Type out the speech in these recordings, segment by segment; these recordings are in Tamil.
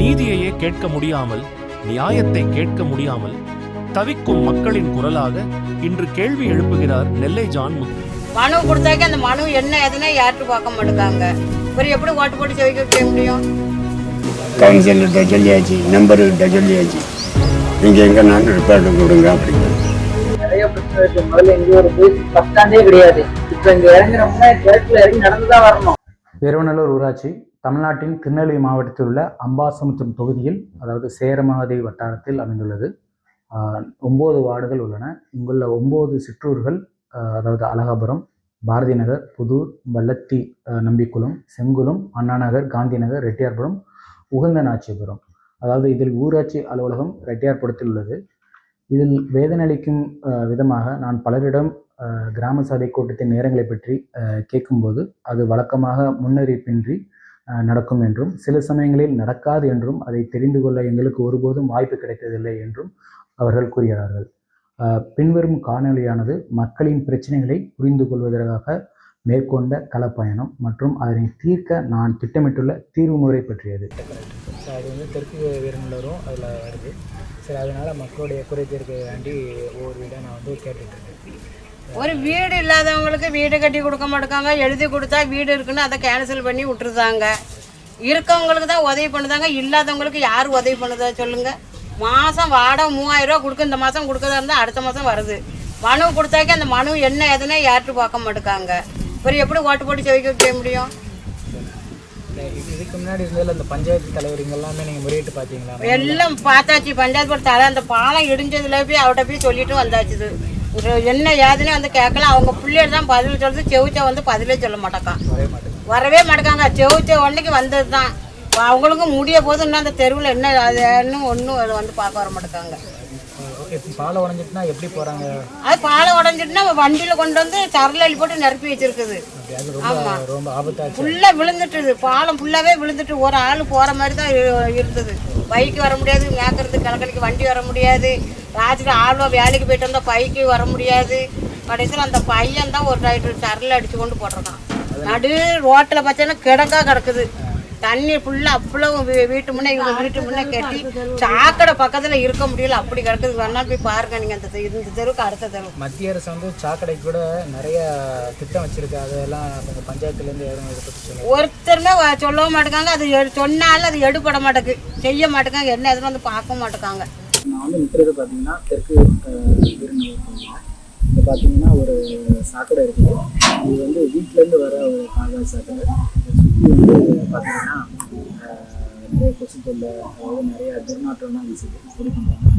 நீதியையே கேட்க முடியாமல், நியாயத்தை கேட்க முடியாமல் தவிக்கும் மக்களின் குரலாக இன்று கேள்வி எழுப்புகிறார் நெல்லை ஜான் முத்து. மனு கொடுத்தாக்க அந்த மனு என்ன எதுனா யார்ட்டு பார்க்க மாட்டாங்க. இவர் எப்படி ஓட்டு போட்டு ஜெயிக்க முடியும்? கவுன்சிலர்கிட்ட சொல்லியாச்சு, நம்பர்கிட்ட சொல்லியாச்சு, நீங்க எங்க நான் ரிப்போர்ட் கொடுங்க அப்படிங்க. நிறைய பிரச்சனை இருக்கு. முதல்ல இங்க ஒரு பஸ் ஸ்டாண்டே கிடையாது. இப்ப இங்க இறங்கினோம்னா கேட்ல இறங்கி நடந்துதான் வரணும். பெருவநல்லூர் ஊராட்சி தமிழ்நாட்டின் திருநெல்வேலி மாவட்டத்தில் உள்ள அம்பாசமுத்திரம் தொகுதியில், அதாவது சேரமாதேவி வட்டாரத்தில் அமைந்துள்ளது. 9 வார்டுகள் உள்ளன. இங்குள்ள 9 சிற்றூர்கள், அதாவது அழகாபுரம், பாரதி நகர், புதூர், வல்லத்தி, நம்பிக்குளம், செங்குளம், அண்ணா நகர், காந்தி நகர், ரெட்டியார்புரம், உகந்தநாச்சிபுரம். அதாவது இதில் ஊராட்சி அலுவலகம் ரெட்டியார்புரத்தில் உள்ளது. இதில் வேதனையளிக்கும் விதமாக நான் பலரிடம் கிராம சபை கூட்டத்தின் நேரங்களை பற்றி கேட்கும்போது அது வழக்கமாக முன்னறிவிப்பின்றி நடக்கும் என்றும், சில சமயங்களில் நடக்காது என்றும், அதை தெரிந்து கொள்ள எங்களுக்கு ஒருபோதும் வாய்ப்பு கிடைத்ததில்லை என்றும் அவர்கள் கூறுகிறார்கள். பின்வரும் காணொலியானது மக்களின் பிரச்சனைகளை புரிந்து கொள்வதற்காக மேற்கொண்ட களப்பயணம் மற்றும் அதனை தீர்க்க நான் திட்டமிட்டுள்ள தீர்வு முறை பற்றியது. அது வந்து தெற்கு வீரநல்லூரும் அதில் வருது. சரி, அதனால் மக்களுடைய குறை தீர்க்க வேண்டி ஒவ்வொரு வீடாக நான் வந்து கேட்டுட்ருக்கேன். ஒரு வீடு இல்லாதவங்களுக்கு வீடு கட்டி கொடுக்க மாட்டாங்க. எழுதி கொடுத்தா வீடு இருக்குன்னு அதை கேன்சல் பண்ணி விட்டுருதாங்க. இருக்கவங்களுக்கு தான் உதவி பண்ணுதாங்க. இல்லாதவங்களுக்கு யார் உதவி பண்ணுதா சொல்லுங்க? மாதம் வாடகை 3000 ரூபா கொடுக்க, இந்த மாதம் கொடுக்கறதா இருந்தால் அடுத்த மாதம் வருது. மனு கொடுத்தாக்க அந்த மனு என்ன எதுனா யார்ட்டு பார்க்க மாட்டாங்க. இவர் எப்படி ஓட்டு போட்டு ஜெயிக்க முடியும்? இதுக்கு முன்னாடி இருந்ததில் அந்த பஞ்சாயத்து தலைவர் இங்கெல்லாமே நீங்கள் முறையிட்டு பார்த்தீங்களா? எல்லாம் பார்த்தாச்சு. பஞ்சாயத்து போட்டு தலை அந்த பாலம் இடிஞ்சதுல போய் அவட்ட போய் சொல்லிட்டு வந்தாச்சு. என்ன ஏதுன்னு வந்து கேட்கலாம். அவங்க பிள்ளைகள் தான் பதில் சொல்லுது. செவிச்சா வந்து பதிலே சொல்ல மாட்டாக்கா, வரவே மாட்டாங்க. செவிச்ச உடனேக்கு வந்தது தான். அவங்களுக்கும் முடிய போது இன்னும் அந்த தெருவில் என்ன அதுன்னு ஒன்றும் அதை வந்து பார்க்க வர மாட்டாங்க. பாலம் உடஞ்சிட்டுனா எப்படி போகிறாங்க? அது பாலம் உடஞ்சிட்டுனா வண்டியில் கொண்டு வந்து சரலி போட்டு நிரப்பி வச்சிருக்குது. ஆமாம், ரொம்ப ஆபத்தாச்சு. ஃபுல்லாக விழுந்துட்டுது. பாலம் ஃபுல்லாகவே விழுந்துட்டு ஒரு ஆள் போகிற மாதிரி தான் இருந்தது. பைக்கு வர முடியாது, மேய்க்கிறதுக்கு கிழக்கணிக்கு வண்டி வர முடியாது. ராத்திரி ஆளுவா வேலைக்கு போயிட்டு வந்தால் பைக்கு வர முடியாது. கடைசியில் அந்த பையன் தான் ஒரு ரைட்டு சரலில் அடித்து கொண்டு போட்டிருக்கான். நடு ரோட்டில் பார்த்தீங்கன்னா கிடக்கா கிடக்குது. தண்ணி ஃபுல்லாக அவ்வளோ வீட்டு முன்னே இவங்க வீட்டு முன்னே கட்டி சாக்கடை பக்கத்தில் இருக்க முடியல, அப்படி கிடக்குது. வேணாலும் போய் பாருங்க நீங்கள். இந்த தெருவுக்கு அடுத்த தெரு. மத்திய அரசு வந்து சாக்கடைக்கு கூட நிறைய திட்டம் வச்சிருக்கு. அதெல்லாம் கொஞ்சம் பஞ்சாயத்துலேருந்து எதுவும் இதை பற்றி சொல்லுங்கள். ஒருத்தருமே சொல்லவும் மாட்டேங்காங்க. அது சொன்னாலும் அது எடுபட மாட்டேங்குது, செய்ய மாட்டேங்காங்க. என்ன எதுவும் வந்து பார்க்க மாட்டேங்காங்க. நான் வந்து நிற்கிறது பார்த்தீங்கன்னா தெற்கு வீரநல்லூர். இப்போ பார்த்தீங்கன்னா ஒரு சாக்கடை இருக்குது. இது வந்து வீட்டிலேருந்து வர ஒரு கால்வாய் சாக்கடை. சுற்றி வந்து பார்த்தீங்கன்னா நிறைய கொசு தொல்லை, அதாவது நிறைய துர்நாற்றம்லாம் வீசுது. சரி பண்ணுறாங்க.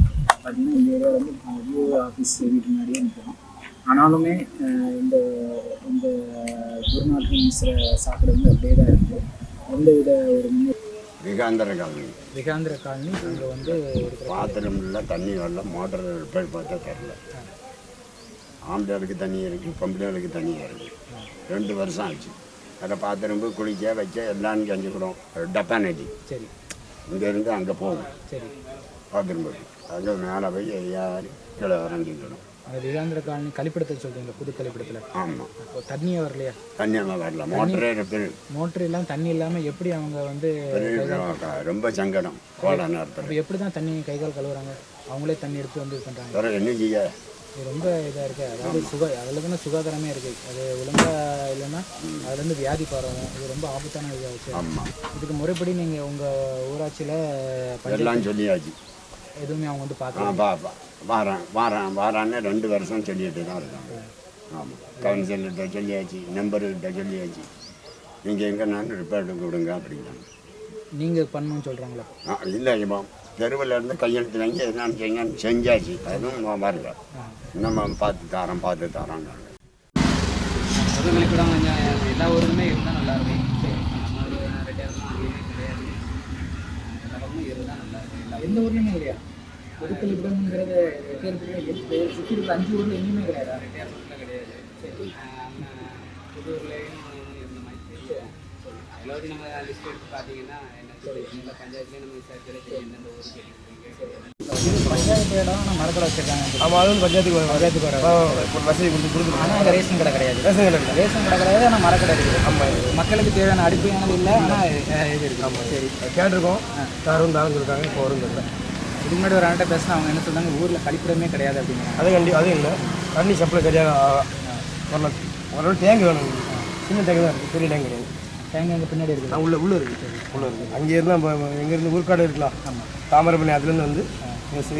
பார்த்தீங்கன்னா இந்த ஏரியா வந்து வியூ ஆஃபீஸ் வீட்டு முன்னாடியே நிற்கிறோம். ஆனாலுமே இந்த இந்த துர்நாற்றம் வீசுகிற சாக்கடை வந்து அப்படியே தான் இருக்குது. எந்தவித ஒரு விகாந்திர காலனி. விகாந்திர காலனி அங்கே வந்து பாத்ரூம் இல்லை, தண்ணி வரல, மோட்டர் ரிப்பேர் பார்த்தா தரல. ஆம்பளைகளுக்கு தண்ணி இருக்குது, பொம்பளைகளுக்கு தண்ணி இருக்குது. 2 வருஷம் ஆச்சு. அதில் பாத்ரூம் குளிக்க வைக்க எல்லாம் செஞ்சுக்கிடும். டப்பா நடி. சரி, இங்கேருந்து அங்கே போகும். சரி, பாத்ரூம் போய் அங்கே மேலே போய் யார் கீழே வரஞ்சிக்கணும். அந்த விகாந்திர காலனி கழிப்பிடத்தை சொல்கிறீங்களா? புது கழிப்பிடத்தில். ஆமாம். இப்போ தண்ணியே வரலையா? தண்ணியெல்லாம் வரல, மோட்டரே ரிப்பேர். மோட்டர் இல்லாமல் தண்ணி இல்லாமல் எப்படி அவங்க வந்து ரொம்ப சங்கடம். கோடை நேரத்தில் இப்போ எப்படி தான் தண்ணி கை கால் கழுவுறாங்க? அவங்களே தண்ணி எடுத்து வந்து இது பண்ணுறாங்க. வேறு என்ன செய்ய? இது ரொம்ப இதாக இருக்குது. அதாவது அதில் தானே சுகாதாரமே இருக்குது. அது ஒழுங்காக இல்லைன்னா அதுலேருந்து வியாதி பரவும். இது ரொம்ப ஆபத்தான இதாக இருக்குது. ஆமாம். இதுக்கு முறைப்படி நீங்கள் உங்கள் ஊராட்சியில் எல்லாம் சொல்லியாச்சு. எதுவுமே அவங்க வந்து பார்க்கலாம். வாரான்னு 2 வருஷம் சொல்லிட்டு தான் இருக்காங்க. ஆமாம், கவுன்சிலர்கிட்ட சொல்லியாச்சு, நம்பர்கிட்ட சொல்லியாச்சு, நீங்கள் எங்கே நான் ரிப்போர்ட் கொடுங்க அப்படிங்கிறாங்க. நீங்கள் பண்ணணும்னு சொல்கிறாங்களா? இல்லை, இப்போ தெருவில் இருந்து கையெழுத்து வாங்கி என்னன்னு செய்யுங்கன்னு செஞ்சாச்சு. அதுவும் வரல. இன்னும் பார்த்து தரோம் பொதுமக்களுக்கு கூட கொஞ்சம் எல்லா ஊருக்குமே இருந்தால் நல்லாயிருக்கும். எந்த ஊர்லையுமே கிடையாது. பொதுக்கள் விடணுங்கிறது சுற்றி இருக்க 5 ஊரில் எங்கேயுமே கிடையாது. கிடையாது. புதூர்லேயும் இருந்த மாதிரி எல்லாத்தையும் நம்ம லிஸ்ட் எடுத்து பார்த்தீங்கன்னா என்ன சொல்லி எந்த பஞ்சாயத்துலேயும் நம்ம விசாரிச்சு எந்தெந்த ஊருக்கு பஞ்சாயத்து இடம் ஆனால் மரக்கடை வச்சிருக்காங்க. ஆமாம், அது வந்து பஞ்சாயத்துக்கு பஞ்சாயத்துக்கு வர வசதி கொடுத்துருக்கோம். ஆனால் அங்கே ரேஷன் கடை கிடையாது. ரேஷன் கடை இல்லை. ரேஷன் கடை கிடையாது, ஆனால் மரக்கடை இருக்குது. ஆமாம், மக்களுக்கு தேவையான அடிப்படையானது இல்லை, ஆனால் இது இருக்குது. ஆமாம், சரி. கேட்டிருக்கோம். சார் வந்து தாரம் சொல்லியிருக்காங்க, இப்போ வரும் தெரியல. இதுக்கு முன்னாடி ஒரு ஆண்ட பேசினா அவங்க என்ன சொல்றாங்க, ஊரில் கழிப்பிடமே கிடையாது அப்படிங்கிறாங்க. அதுவும் இல்லை. தண்ணி சப்ளை சரியாக வரல. ஓரளவு டேங்க் வேணும். சின்ன டேங்க் தான் இருக்குது, பெரிய டேங்க் கிடையாது. டேங்க் அங்கே பின்னாடி இருக்குது. நான் உள்ளே இருக்குது. உள்ளே இருக்குது. அங்கேருந்து நம்ம எங்கேருந்து ஊர்க்காடு இருக்கலாம். ஆமாம், தாமிரபரணி அதுலேருந்து வந்து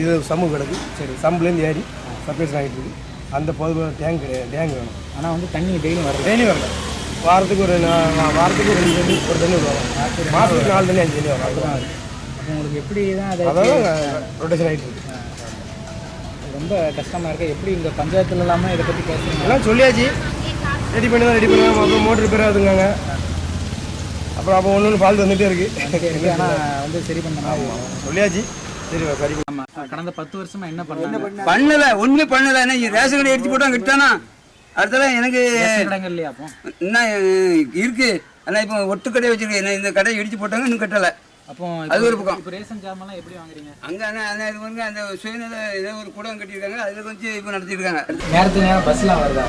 இது சமூக கிடக்கு. சரி, சம்புலேருந்து ஏறி சப்ளைஸ் ஆகிட்டு இருக்குது. அந்த பொது டேங்க் வேணும். ஆனால் வந்து தண்ணி டெய்லியும் வரல. டெய்லி வரல. வாரத்துக்கு ஒரு 2 தண்ணி, ஒரு தண்ணி விடுவாங்க. மாதத்துக்கு 4 தண்ணி 5 தண்ணி வரும். அப்போ உங்களுக்கு எப்படி தான் அதாவது ரொட்டேஷன் ஆகிட்டு இருக்கு. ரொம்ப கஷ்டமாக இருக்குது. எப்படி இந்த பஞ்சாயத்துல இல்லாமல் இதை பற்றி பேசுகிறீங்க? எல்லாம் சொல்லியாச்சு, ரெடி பண்ணுவோம். அப்புறம் மோட்டர் ரிப்பேர் ஆகுதுங்க. அப்புறம் அப்போ ஒன்று ஃபால்ட் வந்துகிட்டே இருக்குது. ஆனால் வந்து சரி பண்ண சொல்லியாச்சு. சரி, சரி. கடந்த 10 வருஷமா என்ன பண்ணாங்க? பண்ணல, ஒண்ணுமே பண்ணல. ரேஷன் கடை எடுத்து போட்டு விட்டானா அடுத்தல எனக்கு இடங்கள் இல்லையா? அப்போ என்ன இருக்கு, ஆனால் இப்போ ஒட்டு கடை வச்சிருக்கேன். இந்த கடை இடிச்சு போட்டாங்க, இன்னும் கட்டலை. அப்போ அது ஒரு பக்கம். இப்போ ரேஷன் ஜாமெல்லாம் எப்படி வாங்குறீங்க? அங்கே ஆனால் இது வந்து அந்த சுயநல ஏதோ ஒரு கூடம் கட்டியிருக்காங்க, அதில் கொஞ்சம் இப்போ நடத்திருக்காங்க. நேரத்துக்கு நேரம் பஸ்லாம் வருதா?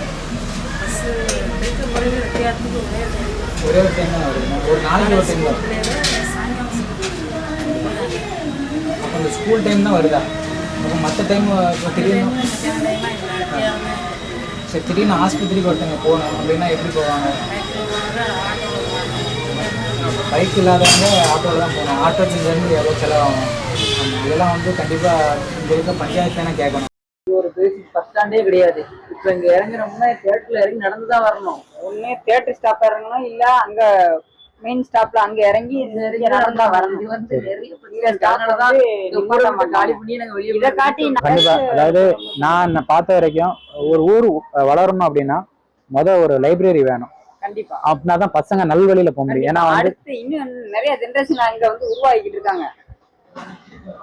ஒரே ஒரு டைம் தான் வருது. ஒரு நாளைக்கு ஒரு டைம் தான். அப்போ இந்த ஸ்கூல் டைம் தான் வருதா? அப்போ மற்ற டைம் இப்போ திடீர்னு சரி திடீர்னு ஆஸ்பத்திரிக்கு ஒருத்தங்க போகணும் அப்படின்னா எப்படி போவாங்க? பைக் இல்லாதவங்க ஆட்டோவில் தான் போகணும். ஆட்டோ சார்ஜ் எவ்வளோ செலவாகும்? இதெல்லாம் வந்து கண்டிப்பாக இங்கே இருக்க பஞ்சாயத்து தானே கேட்கணும். ஒரு பேசிக் பஸ் ஸ்டாண்டே கிடையாது. இப்போ இங்கே இறங்குறோம்னா தேட்டரில் இறங்கி நடந்து தான் வரணும். ஒன்று தேட்டர் ஸ்டாப் இறங்கணும், இல்லை அங்கே மெயின் ஸ்டாப்ல அங்கே இறங்கி நடந்து தான் வரணும். இது வந்து காலி பண்ணி நாங்கள் வெளியே இதை காட்டி கண்டிப்பாக. அதாவது நான் பார்த்த வரைக்கும் ஒரு ஊர் வளரணும் அப்படின்னா ஒரு லைப்ரரி வேணும். கண்டிப்பா அப்படின்னா தான் பசங்க நல்வழியில போக முடியும். ஏன்னா வந்து அடுத்து இன்னும் நிறைய ஜென்ரேஷன் அங்க வந்து உருவாக்கிட்டு இருக்காங்க.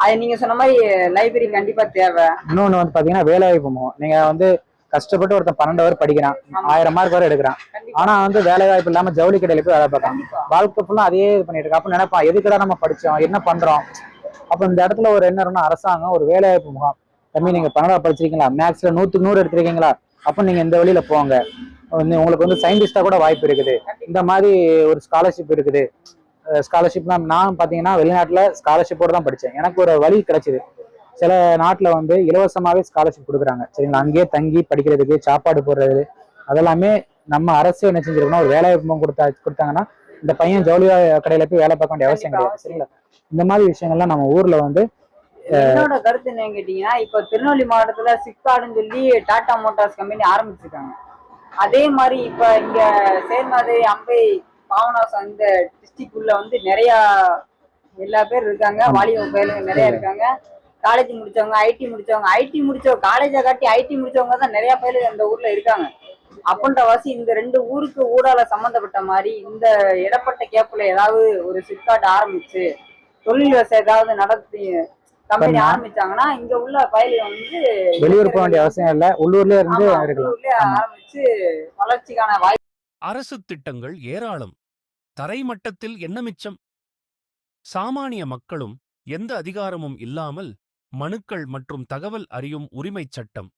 அது நீங்க சொன்ன மாதிரி லைப்ரரி கண்டிப்பா தேவை. இன்னொன்னு வந்து பாத்தீங்கன்னா வேலை வாய்ப்பு. நீங்க வந்து கஷ்டப்பட்டு ஒருத்தன் 12 hour படிக்கிறான், 1000 மார்க் வரை எடுக்கிறான். ஆனா வந்து வேலை வாய்ப்பு இல்லாம ஜவுளி கடையில போய் வேலை பார்க்கலாம். வாழ்க்கை ஃபுல்லா அதே இது பண்ணிட்டு இருக்கா. அப்ப நினைப்பான், எதுக்கடா நம்ம படிச்சோம், என்ன பண்றோம்? அப்ப இந்த இடத்துல ஒரு என்ன அரசாங்கம் ஒரு வேலை வாய்ப்பு முகாம். தம்பி, நீங்க 12 படிச்சிருக்கீங்களா, மேக்ஸ்ல 100க்கு 100 எடுத்திருக்கீங்களா, அப்ப நீங்க இந்த வழியில போங்க, உங்களுக்கு வந்து சயின்டிஸ்டா கூட வாய்ப்பு இருக்குது, இந்த மாதிரி ஒரு ஸ்காலர்ஷிப் இருக்குது. ஸ்காலர்ஷிப்லாம் நான் பார்த்தீங்கன்னா வெளிநாட்டில் ஸ்காலர்ஷிப்போடு தான் படித்தேன். எனக்கு ஒரு வழி கிடைச்சிது. சில நாட்டில் வந்து இலவசமாகவே ஸ்காலர்ஷிப் கொடுக்குறாங்க, சரிங்களா? அங்கேயே தங்கி படிக்கிறதுக்கு, சாப்பாடு போடுறது, அதெல்லாமே நம்ம அரசு என்ன செஞ்சிருக்கணும், ஒரு வேலைவாய்ப்பு கொடுத்தாங்கன்னா இந்த பையன் ஜவுளி கடையில் போய் வேலை பார்க்க வேண்டிய அவசியம் கிடையாது, சரிங்களா? இந்த மாதிரி விஷயங்கள்லாம் நம்ம ஊரில் வந்து என்னோட கருத்து என்னன்னு கேட்டீங்கன்னா, இப்போ திருநெல்வேலி மாவட்டத்துல சிப்கார்டுன்னு சொல்லி டாடா மோட்டார்ஸ் கம்பெனி ஆரம்பிச்சிருக்காங்க. அதே மாதிரி இப்ப இங்க சேர்மாதை, அம்பை, பாவனாசம் இந்த டிஸ்ட்ரிக்ட் உள்ள வந்து நிறைய எல்லா பேர் இருக்காங்க. வாலிப பயிலுங்க நிறைய இருக்காங்க. காலேஜ் முடிச்சவங்க, ஐடி முடிச்சவங்க, காலேஜை காட்டி ஐடி முடிச்சவங்க தான் நிறைய பேர் இந்த ஊர்ல இருக்காங்க. அப்படின்ற வாசி இந்த 2 ஊருக்கு ஊடால சம்பந்தப்பட்ட மாதிரி இந்த இடப்பட்ட கேப்ல ஏதாவது ஒரு சிப்கார்ட் ஆரம்பிச்சு தொழில் வசதி ஏதாவது நடத்தி கம்பெனி ஆரம்பிச்சாங்கன்னா இங்க உள்ள பயிலுங்க வந்து வெளியூர் போக வேண்டிய அவசியம் இல்லை, உள்ளூர்லயே இருந்து ஆரம்பிச்சு வளர்ச்சிக்கான வாய்ப்பு. அரசு திட்டங்கள் ஏராளம். தரைமட்டத்தில் என்ன மிச்சம்? சாமானிய மக்களும் எந்த அதிகாரமும் இல்லாமல் மனுக்கள் மற்றும் தகவல் அறியும் உரிமைச் சட்டம்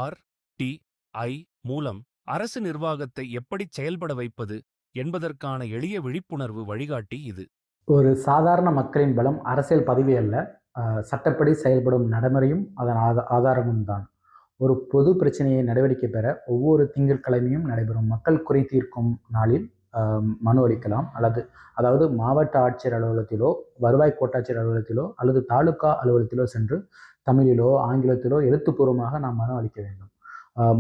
RTI மூலம் அரசு நிர்வாகத்தை எப்படி செயல்பட வைப்பது என்பதற்கான எளிய விழிப்புணர்வு வழிகாட்டி இது. ஒரு சாதாரண மக்களின் பலம் அரசியல் பதவி அல்ல, சட்டப்படி செயல்படும் நடைமுறையும் அதன் ஆதாரமும் தான். ஒரு பொது பிரச்சனையை நடவடிக்கை பெற ஒவ்வொரு திங்கட்கிழமையும் நடைபெறும் மக்கள் குறை தீர்க்கும் நாளில் மனு அளிக்கலாம். அதாவது மாவட்ட ஆட்சியர் அலுவலகத்திலோ, வருவாய் கோட்டாட்சியர் அலுவலகத்திலோ அல்லது தாலுகா அலுவலகத்திலோ சென்று தமிழிலோ ஆங்கிலத்திலோ எழுத்துப்பூர்வமாக நாம் மனு அளிக்க வேண்டும்.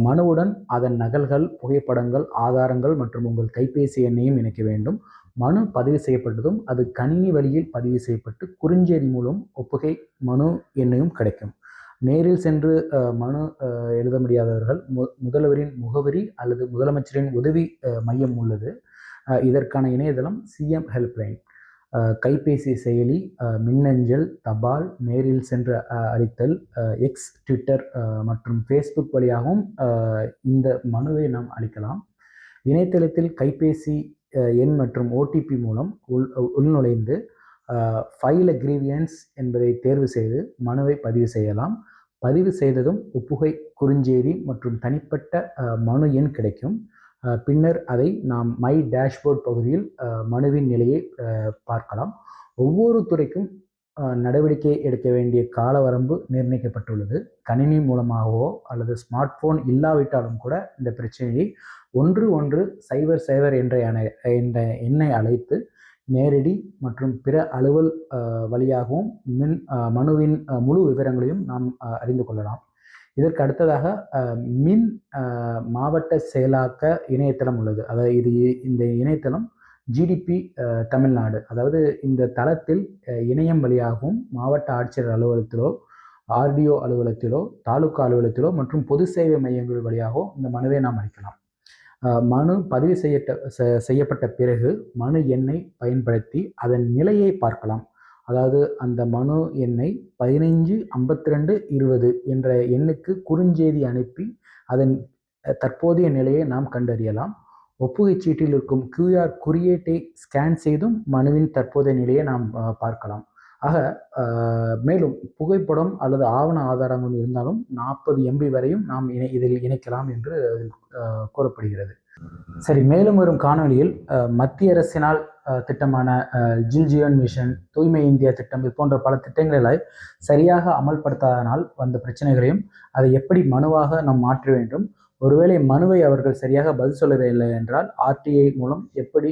மனுவுடன் அதன் நகல்கள், புகைப்படங்கள், ஆதாரங்கள் மற்றும் உங்கள் கைபேசி எண்ணையும் இணைக்க வேண்டும். மனு பதிவு செய்யப்பட்டதும் அது கணினி வழியில் பதிவு செய்யப்பட்டு குறுஞ்செய்தி மூலம் ஒப்புகை மனு எண்ணையும் கிடைக்கும். நேரில் சென்று மனு எழுத முடியாதவர்கள் முதல்வரின் முகவரி அல்லது முதலமைச்சரின் உதவி மையம் உள்ளது. இதற்கான இணையதளம் CM ஹெல்ப்லைன், கைபேசி செயலி, மின்னஞ்சல், தபால், நேரில் சென்று அளித்தல், X, ட்விட்டர் மற்றும் ஃபேஸ்புக் வழியாகவும் இந்த மனுவை நாம் அளிக்கலாம். இணையதளத்தில் கைபேசி எண் மற்றும் OTP மூலம் உள்நுழைந்து ஃபைல் கிரீவியன்ஸ் என்பதை தேர்வு செய்து மனுவை பதிவு செய்யலாம். பதிவு செய்ததும் ஒப்புகை குறுஞ்செய்தி மற்றும் தனிப்பட்ட மனு எண் கிடைக்கும். பின்னர் அதை நாம் மை டேஷ்போர்ட் பகுதியில் மனுவின் நிலையை பார்க்கலாம். ஒவ்வொரு துறைக்கும் நடவடிக்கை எடுக்க வேண்டிய கால வரம்பு நிர்ணயிக்கப்பட்டுள்ளது. கணினி மூலமாகவோ அல்லது ஸ்மார்ட் போன் இல்லாவிட்டாலும் கூட இந்த பிரச்சனையை 110 என்ற எண்ணை அழைத்து நேரடி மற்றும் பிற அலுவல் வழியாகவும் மனுவின் முழு விவரங்களையும் நாம் அறிந்து கொள்ளலாம். இதற்கு அடுத்ததாக மின் மாவட்ட செயலாக்க இணையதளம் உள்ளது. அதாவது இந்த இணையதளம் ஜிடிபி தமிழ்நாடு, அதாவது இந்த தளத்தில் இணையம் வழியாகவும் மாவட்ட ஆட்சியர் அலுவலகத்திலோ, ஆர்டிஓ அலுவலகத்திலோ, தாலுகா அலுவலகத்திலோ மற்றும் பொது சேவை மையங்கள் வழியாகவும் இந்த மனுவை நாம் அளிக்கலாம். மனு பதிவு செய்யப்பட்ட பிறகு மனு எண்ணை பயன்படுத்தி அதன் நிலையை பார்க்கலாம். அதாவது அந்த மனு எண்ணை 155220 என்ற எண்ணுக்கு குறுஞ்செய்தி அனுப்பி அதன் தற்போதைய நிலையை நாம் கண்டறியலாம். ஒப்புகை சீட்டில் இருக்கும் QR குறியீட்டை ஸ்கேன் செய்தும் மனுவின் தற்போதைய நிலையை நாம் பார்க்கலாம். ஆக மேலும் புகைப்படம் அல்லது ஆவண ஆதாரங்கள் இருந்தாலும் 40 MB வரையும் நாம் இதில் இணைக்கலாம் என்று கூறப்படுகிறது. சரி, மேலும் வரும் காணொலியில் மத்திய அரசினால் திட்டமான ஜில் ஜீவன் மிஷன், தூய்மை இந்தியா திட்டம், இது போன்ற பல திட்டங்களை சரியாக அமல்படுத்தாதனால் வந்த பிரச்சனைகளையும் அதை எப்படி மனுவாக நாம் மாற்ற வேண்டும், ஒருவேளை மனுவை அவர்கள் சரியாக பதில் சொல்லவில்லை என்றால் RTI மூலம் எப்படி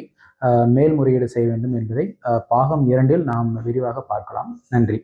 மேல்முறையீடு செய்ய வேண்டும் என்பதை பாகம் 2 நாம் விரிவாக பார்க்கலாம். நன்றி.